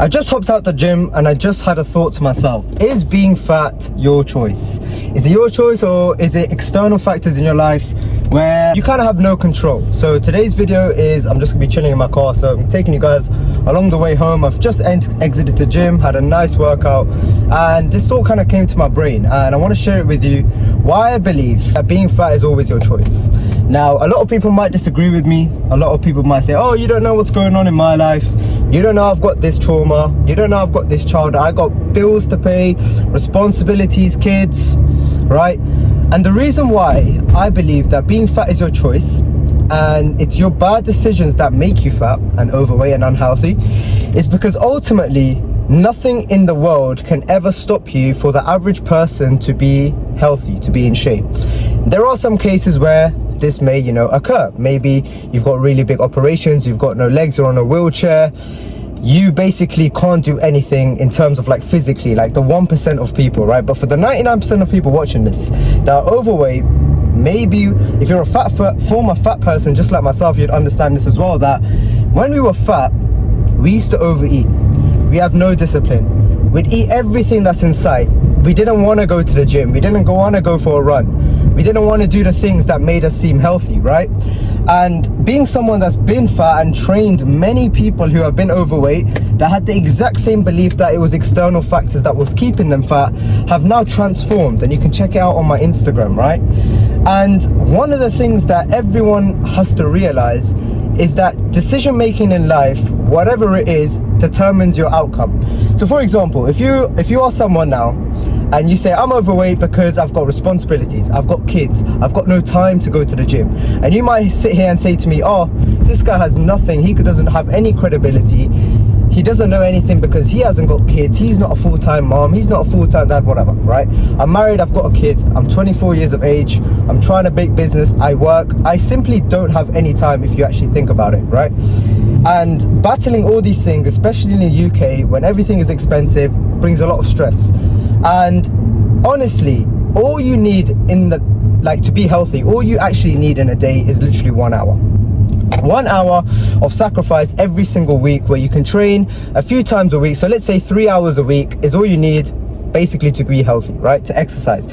I just hopped out the gym and I just had a thought to myself. Is being fat your choice? Is it your choice, or is it external factors in your life where you kind of have no control? So today's video is, I'm just gonna be chilling in my car, so I'm taking you guys along the way home. I've just exited the gym, had a nice workout, and this thought kind of came to my brain, and I want to share it with you, why I believe that being fat is always your choice. Now, a lot of people might disagree with me. A lot of people might say, oh, you don't know what's going on in my life. You don't know I've got this trauma. You don't know I've got this child. I got bills to pay, responsibilities, kids, right? And the reason why I believe that being fat is your choice, and it's your bad decisions that make you fat and overweight and unhealthy, is because ultimately nothing in the world can ever stop you for the average person to be healthy, to be in shape. There are some cases where this may, occur. Maybe you've got really big operations, you've got no legs, you're on a wheelchair, you basically can't do anything in terms of like physically, like the 1% of people, right? But for the 99% of people watching this that are overweight, maybe if you're a former fat person just like myself, you'd understand this as well, that when we were fat, we used to overeat. We have no discipline. We'd eat everything that's in sight. We didn't want to go to the gym. We didn't want to go for a run. We didn't want to do the things that made us seem healthy, right? And being someone that's been fat and trained many people who have been overweight that had the exact same belief that it was external factors that was keeping them fat, have now transformed, and you can check it out on my Instagram, right? And one of the things that everyone has to realize is that decision making in life, whatever it is, determines your outcome. So for example, if you are someone now and you say, I'm overweight because I've got responsibilities, I've got kids, I've got no time to go to the gym, and you might sit here and say to me, oh, this guy has nothing, he doesn't have any credibility, he doesn't know anything because he hasn't got kids, he's not a full-time mom, he's not a full-time dad, whatever, right? I'm married, I've got a kid, I'm 24 years of age, I'm trying to make business, I work, I simply don't have any time if you actually think about it, right? And battling all these things, especially in the UK, when everything is expensive, brings a lot of stress. And honestly, all you need to be healthy, all you actually need in a day is literally 1 hour. 1 hour of sacrifice every single week where you can train a few times a week. So let's say 3 hours a week is all you need basically to be healthy, right? To exercise.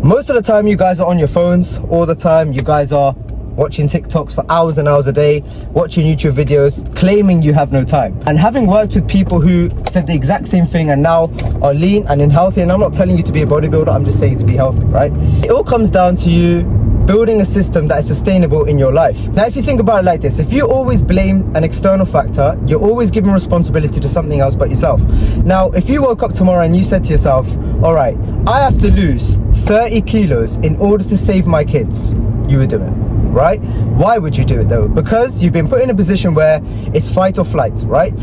Most of the time you guys are on your phones all the time. You guys are watching TikToks for hours and hours a day, watching YouTube videos, claiming you have no time. And having worked with people who said the exact same thing and now are lean and healthy, and I'm not telling you to be a bodybuilder, I'm just saying to be healthy, right? It all comes down to you building a system that is sustainable in your life. Now, if you think about it like this, if you always blame an external factor, you're always giving responsibility to something else but yourself. Now, if you woke up tomorrow and you said to yourself, all right, I have to lose 30 kilos in order to save my kids, you would do it, right? Why would you do it though? Because you've been put in a position where it's fight or flight, right?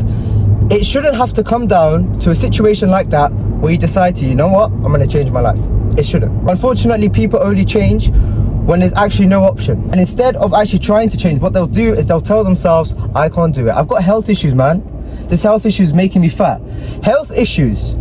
It shouldn't have to come down to a situation like that where you decide to, you know what, I'm going to change my life. It shouldn't. Unfortunately, people only change when there's actually no option. And instead of actually trying to change, what they'll do is they'll tell themselves, I can't do it. I've got health issues, man. This health issue is making me fat. Health issues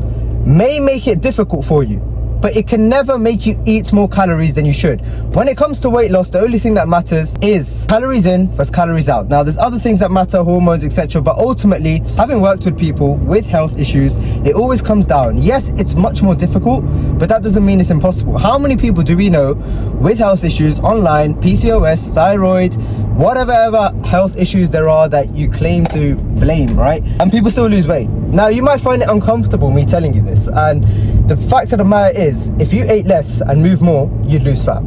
may make it difficult for you, but it can never make you eat more calories than you should. When it comes to weight loss, the only thing that matters is calories in versus calories out. Now, there's other things that matter, hormones, etc. But ultimately, having worked with people with health issues, it always comes down. Yes, it's much more difficult, but that doesn't mean it's impossible. How many people do we know with health issues online, PCOS, thyroid, whatever health issues there are that you claim to blame, right? And people still lose weight. Now, you might find it uncomfortable me telling you this, and the fact of the matter is, if you ate less and moved more, you'd lose fat.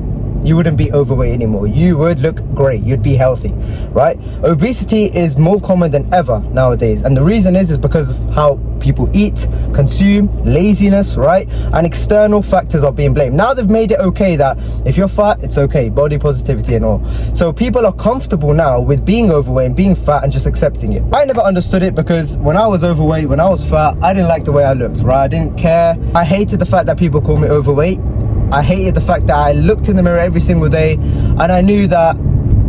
You wouldn't be overweight anymore. You would look great. You'd be healthy, right? Obesity is more common than ever nowadays. And the reason is because of how people eat, consume, laziness, right? And external factors are being blamed. Now they've made it okay that if you're fat, it's okay, body positivity and all. So people are comfortable now with being overweight and being fat and just accepting it. I never understood it because when I was overweight, when I was fat, I didn't like the way I looked, right? I didn't care. I hated the fact that people called me overweight. I hated the fact that I looked in the mirror every single day and I knew that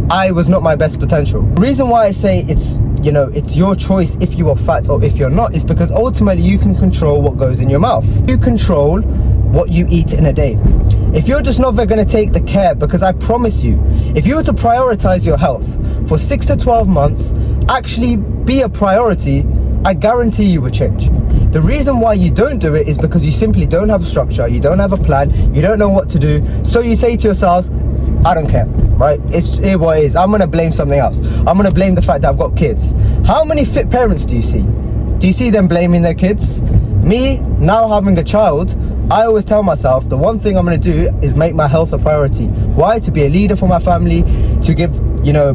I was not my best potential. The reason why I say it's your choice if you are fat or if you're not is because ultimately you can control what goes in your mouth. You control what you eat in a day. If you're just not going to take the care, because I promise you, if you were to prioritize your health for 6 to 12 months, actually be a priority, I guarantee you will change. The reason why you don't do it is because you simply don't have a structure, you don't have a plan, you don't know what to do. So you say to yourselves, I don't care, right? It's what it is. I'm gonna blame something else. I'm gonna blame the fact that I've got kids. How many fit parents do you see? Do you see them blaming their kids? Me, now having a child, I always tell myself the one thing I'm going to do is make my health a priority. Why? To be a leader for my family, to give,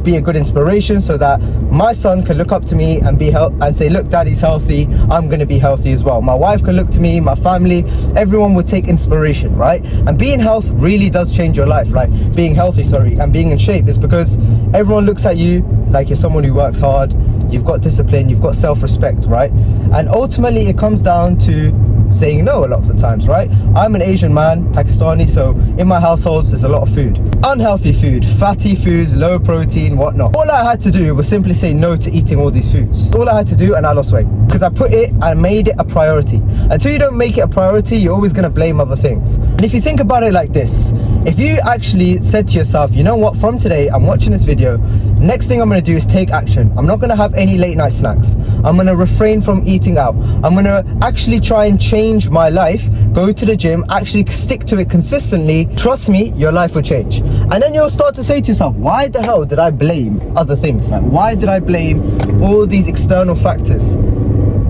be a good inspiration so that my son can look up to me and and say, look, daddy's healthy, I'm going to be healthy as well. My wife can look to me, my family, everyone will take inspiration, right? And being health really does change your life. Like being healthy, and being in shape is because everyone looks at you like you're someone who works hard, you've got discipline, you've got self-respect, right? And ultimately it comes down to saying no a lot of the times, right? I'm an Asian man, Pakistani, so in my household there's a lot of food. Unhealthy food, fatty foods, low protein, whatnot. All I had to do was simply say no to eating all these foods. All I had to do, and I lost weight. Because I made it a priority. Until you don't make it a priority, you're always gonna blame other things. And if you think about it like this, if you actually said to yourself, you know what, from today, I'm watching this video, next thing I'm gonna do is take action. I'm not gonna have any late night snacks. I'm gonna refrain from eating out. I'm gonna actually try and change my life, go to the gym, actually stick to it consistently. Trust me, your life will change. And then you'll start to say to yourself, why the hell did I blame other things? Like, why did I blame all these external factors?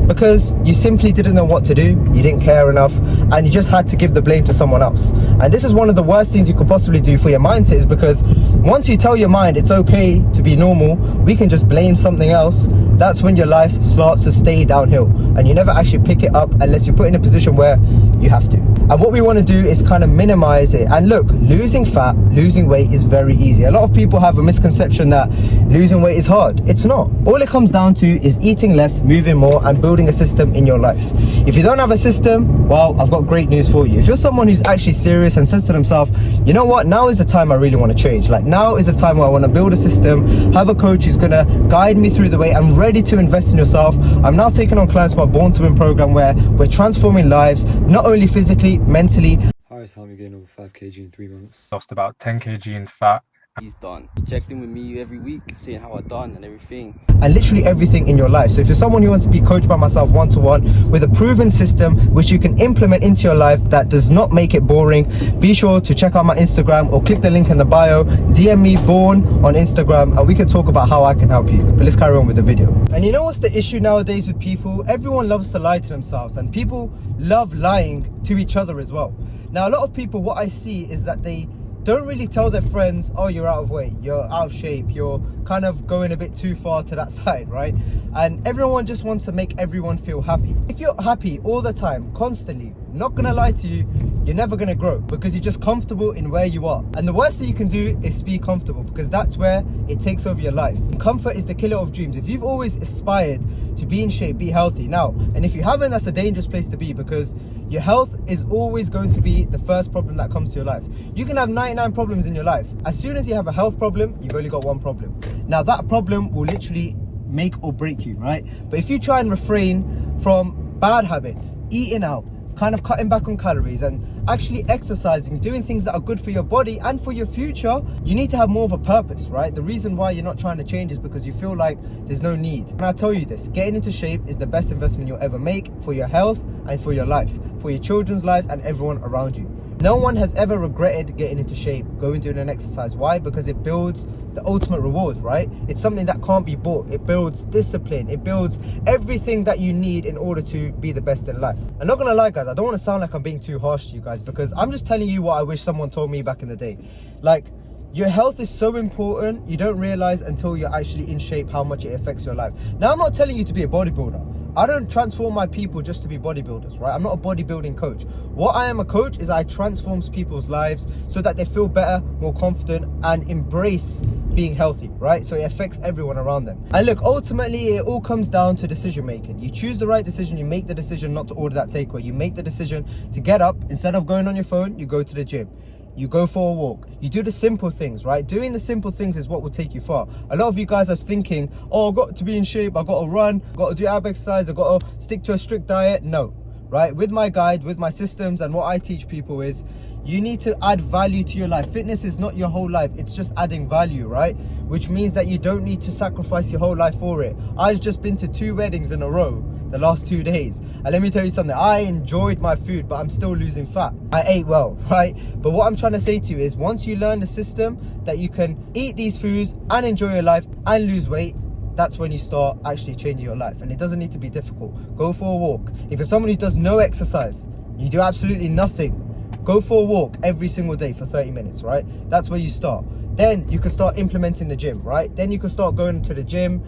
Because you simply didn't know what to do, you didn't care enough, and you just had to give the blame to someone else. And this is one of the worst things you could possibly do for your mindset, is because once you tell your mind it's okay to be normal, we can just blame something else, that's when your life starts to stay downhill and you never actually pick it up unless you're put in a position where you have to. And what we want to do is kind of minimize it. And look, losing fat, losing weight is very easy. A lot of people have a misconception that losing weight is hard. It's not. All it comes down to is eating less, moving more, and building a system in your life. If you don't have a system, well, I've got great news for you. If you're someone who's actually serious and says to themselves, you know what, now is the time I really want to change. Like, now is the time where I want to build a system, have a coach who's going to guide me through the way. I'm ready to invest in yourself. I'm now taking on clients for my Born to Win program, where we're transforming lives, not only physically, mentally. Hi, it's Tommy, getting over 5 kg in 3 months. Lost about 10 kg in fat. He's done. He checked in with me every week, seeing how I done and everything. And literally everything in your life. So if you're someone who wants to be coached by myself one-to-one with a proven system which you can implement into your life that does not make it boring, be sure to check out my Instagram or click the link in the bio, DM me Born on Instagram, and we can talk about how I can help you. But let's carry on with the video. And you know what's the issue nowadays with people? Everyone loves to lie to themselves, and people love lying to each other as well. Now, a lot of people, what I see is that they don't really tell their friends, oh, you're out of weight, you're out of shape, you're kind of going a bit too far to that side, right? And everyone just wants to make everyone feel happy. If you're happy all the time, constantly, not gonna lie to you, you're never gonna grow, because you're just comfortable in where you are. And the worst thing you can do is be comfortable, because that's where it takes over your life. Comfort is the killer of dreams. If you've always aspired to be in shape, be healthy now, and if you haven't, that's a dangerous place to be, because your health is always going to be the first problem that comes to your life. You can have 99 problems in your life. As soon as you have a health problem, you've only got one problem. Now that problem will literally make or break you, right? But if you try and refrain from bad habits, eating out, kind of cutting back on calories, and actually exercising, doing things that are good for your body and for your future, you need to have more of a purpose, right? The reason why you're not trying to change is because you feel like there's no need. And I tell you this, getting into shape is the best investment you'll ever make for your health and for your life, for your children's lives and everyone around you. No one has ever regretted getting into shape, going doing an exercise. Why? Because it builds the ultimate reward, right? It's something that can't be bought. It builds discipline. It builds everything that you need in order to be the best in life. I'm not gonna lie, guys, I don't want to sound like I'm being too harsh to you guys, because I'm just telling you what I wish someone told me back in the day. Like, your health is so important, you don't realize until you're actually in shape how much it affects your life. Now, I'm not telling you to be a bodybuilder. I don't transform my people just to be bodybuilders, right? I'm not a bodybuilding coach. What I am a coach is I transform people's lives so that they feel better, more confident, and embrace being healthy, right? So it affects everyone around them. And look, ultimately, it all comes down to decision making. You choose the right decision, you make the decision not to order that takeaway. You make the decision to get up, instead of going on your phone, you go to the gym. You go for a walk. You do the simple things, right? Doing the simple things is what will take you far. A lot of you guys are thinking, oh, I've got to be in shape, I've got to run, got to do ab exercise, I've got to stick to a strict diet. No, right? With my guide, with my systems, and what I teach people is, you need to add value to your life. Fitness is not your whole life, it's just adding value, right? Which means that you don't need to sacrifice your whole life for it. I've just been to 2 weddings in a row, the last 2 days. And let me tell you something, I enjoyed my food, but I'm still losing fat. I ate well, right? But what I'm trying to say to you is once you learn the system that you can eat these foods and enjoy your life and lose weight, that's when you start actually changing your life. And it doesn't need to be difficult. Go for a walk. If you're someone who does no exercise, you do absolutely nothing, go for a walk every single day for 30 minutes, right? That's where you start. Then you can start implementing the gym, right? Then you can start going to the gym,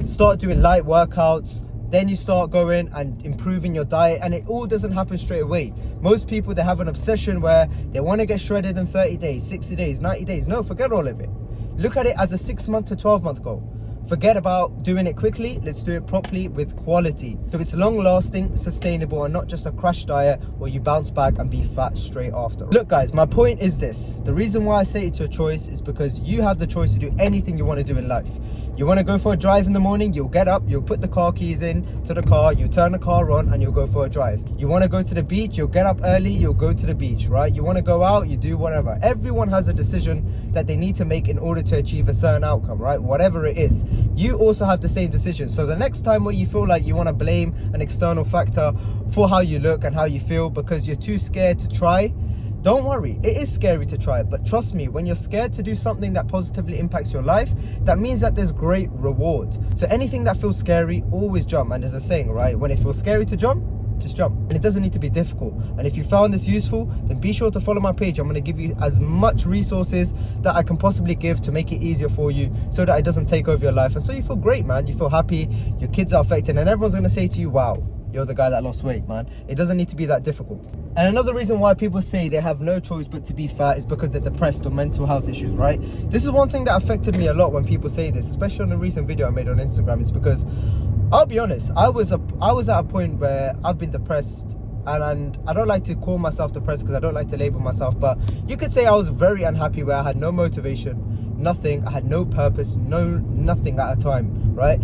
start doing light workouts. Then you start going and improving your diet, and it all doesn't happen straight away. Most people, they have an obsession where they want to get shredded in 30 days, 60 days, 90 days. No, forget all of it. Look at it as a 6-month to 12-month goal. Forget about doing it quickly. Let's do it properly with quality. So it's long lasting, sustainable, and not just a crash diet where you bounce back and be fat straight after. Look guys, my point is this. The reason why I say it's your choice is because you have the choice to do anything you want to do in life. You want to go for a drive in the morning, you'll get up, you'll put the car keys in to the car, you turn the car on and you'll go for a drive. You want to go to the beach, you'll get up early, you'll go to the beach, right? You want to go out, you do whatever. Everyone has a decision that they need to make in order to achieve a certain outcome, right? Whatever it is. You also have the same decision. So the next time where you feel like you want to blame an external factor for how you look and how you feel because you're too scared to try, don't worry, it is scary to try it, but trust me, when you're scared to do something that positively impacts your life, that means that there's great reward. So anything that feels scary, always jump. And there's a saying, right? When it feels scary to jump, just jump. And it doesn't need to be difficult. And if you found this useful, then be sure to follow my page. I'm going to give you as much resources that I can possibly give to make it easier for you so that it doesn't take over your life. And so you feel great, man. You feel happy, your kids are affected, and everyone's going to say to you, wow, you're the guy that lost weight, man. It doesn't need to be that difficult. And another reason why people say they have no choice but to be fat is because they're depressed or mental health issues, right? This is one thing that affected me a lot when people say this, especially on a recent video I made on Instagram, is because I'll be honest, I was at a point where I've been depressed, and I don't like to call myself depressed because I don't like to label myself, but you could say I was very unhappy, where I had no motivation, nothing, I had no purpose, nothing at a time, right?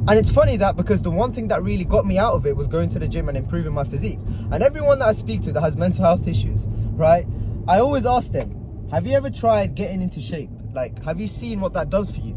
And it's funny that because the one thing that really got me out of it was going to the gym and improving my physique. And everyone that I speak to that has mental health issues, right, I always ask them, have you ever tried getting into shape? Like, have you seen what that does for you?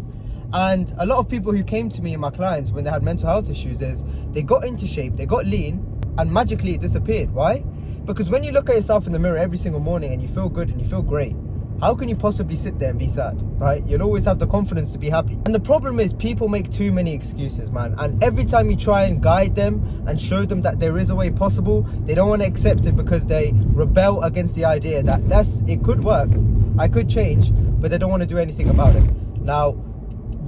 And a lot of people who came to me and my clients when they had mental health issues is they got into shape, they got lean, and magically it disappeared. Why? Because when you look at yourself in the mirror every single morning and you feel good and you feel great, how can you possibly sit there and be sad, right? You'll always have the confidence to be happy. And the problem is people make too many excuses, man. And every time you try and guide them and show them that there is a way possible, they don't want to accept it because they rebel against the idea that it could work, I could change, but they don't want to do anything about it. Now,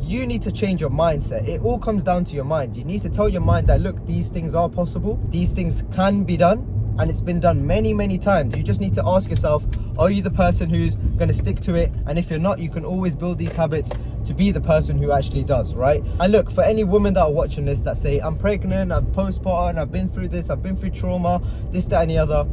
you need to change your mindset. It all comes down to your mind. You need to tell your mind that, look, these things are possible, these things can be done, and it's been done many, many times. You just need to ask yourself, are you the person who's going to stick to it? And if you're not, you can always build these habits to be the person who actually does, right? And look, for any women that are watching this that say, I'm pregnant, I'm postpartum, I've been through this, I've been through trauma, this, that, and the other.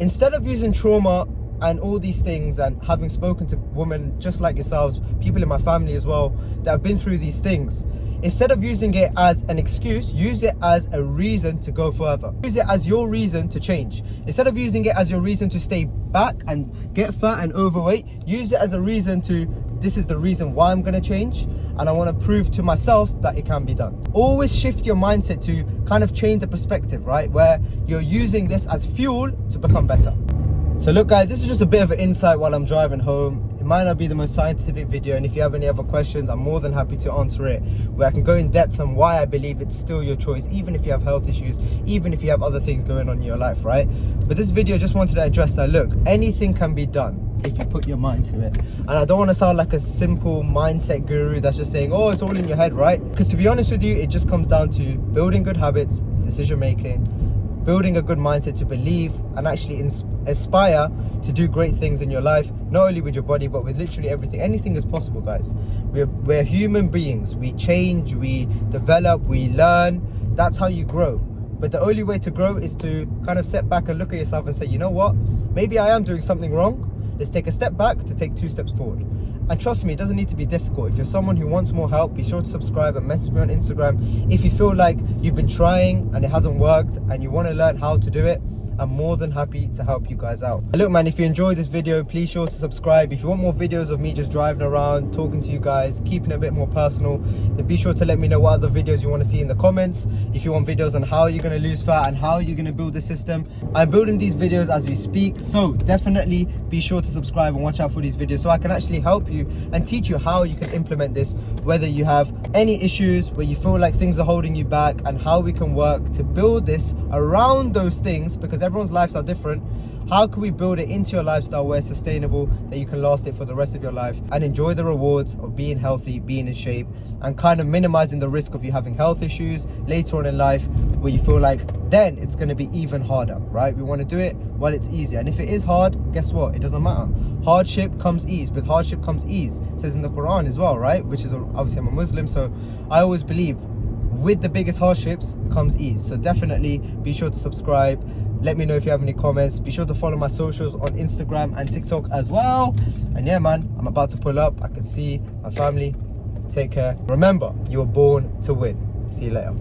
Instead of using trauma and all these things, and having spoken to women just like yourselves, people in my family as well, that have been through these things, instead of using it as an excuse, use it as a reason to go further. Use it as your reason to change. Instead of using it as your reason to stay back and get fat and overweight, use it as a reason to, this is the reason why I'm gonna change, and I wanna prove to myself that it can be done. Always shift your mindset to kind of change the perspective, right? Where you're using this as fuel to become better. So look guys, this is just a bit of an insight while I'm driving home. It might not be the most scientific video, and if you have any other questions, I'm more than happy to answer it, where I can go in depth on why I believe it's still your choice, even if you have health issues, even if you have other things going on in your life, right? But this video just wanted to address that, look, anything can be done if you put your mind to it. And I don't want to sound like a simple mindset guru that's just saying, oh, it's all in your head, right? Because to be honest with you, it just comes down to building good habits, decision making, building a good mindset to believe and actually aspire to do great things in your life, not only with your body, but with literally everything. Anything is possible, guys. We're human beings. We change, we develop, we learn. That's how you grow. But the only way to grow is to kind of step back and look at yourself and say, you know what? Maybe I am doing something wrong. Let's take a step back to take 2 steps forward. And trust me, it doesn't need to be difficult. If you're someone who wants more help, be sure to subscribe and message me on Instagram. If you feel like you've been trying and it hasn't worked and you want to learn how to do it, I'm more than happy to help you guys out. Look man, if you enjoyed this video, please sure to subscribe. If you want more videos of me just driving around, talking to you guys, keeping it a bit more personal, then be sure to let me know what other videos you want to see in the comments. If you want videos on how you're going to lose fat and how you're going to build the system, I'm building these videos as we speak, so definitely be sure to subscribe and watch out for these videos so I can actually help you and teach you how you can implement this, whether you have any issues where you feel like things are holding you back, and how we can work to build this around those things, because everyone's lives are different. How can we build it into your lifestyle where it's sustainable, that you can last it for the rest of your life and enjoy the rewards of being healthy, being in shape, and kind of minimizing the risk of you having health issues later on in life where you feel like then it's going to be even harder, right? We want to do it while it's easier. And if it is hard, guess what? It doesn't matter. Hardship comes ease. With hardship comes ease. It says in the Quran as well, right? Which is, obviously I'm a Muslim, so I always believe with the biggest hardships comes ease. So definitely be sure to subscribe. Let me know if you have any comments. Be sure to follow my socials on Instagram and TikTok as well. And yeah man, I'm about to pull up. I can see my family. Take care. Remember, you were born to win. See you later.